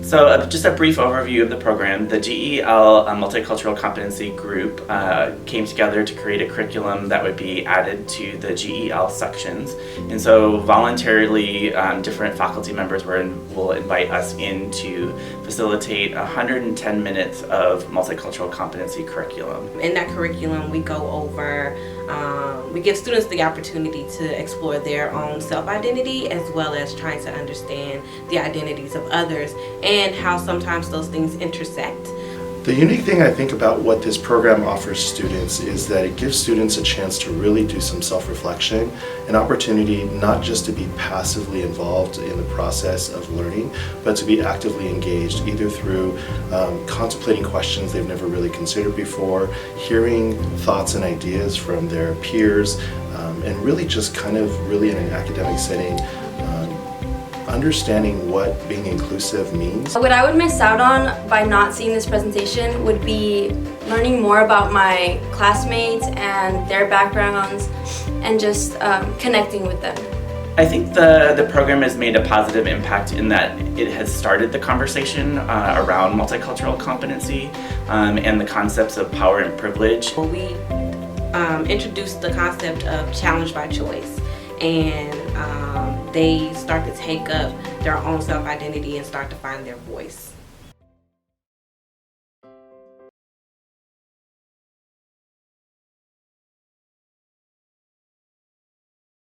So just a brief overview of the program. The GEL Multicultural Competency Group came together to create a curriculum that would be added to the GEL sections. And so voluntarily, different faculty members will invite us in to facilitate 110 minutes of multicultural competency curriculum. In that curriculum, we go over, we give students the opportunity to explore their own self-identity as well as trying to understand the identities of others and how sometimes those things intersect. The unique thing I think about what this program offers students is that it gives students a chance to really do some self-reflection, an opportunity not just to be passively involved in the process of learning, but to be actively engaged either through contemplating questions they've never really considered before, hearing thoughts and ideas from their peers, and really just kind of really in an academic setting, understanding what being inclusive means. What I would miss out on by not seeing this presentation would be learning more about my classmates and their backgrounds and just connecting with them. I think the program has made a positive impact in that it has started the conversation around multicultural competency and the concepts of power and privilege. We introduced the concept of challenge by choice, and they start to take up their own self-identity and start to find their voice.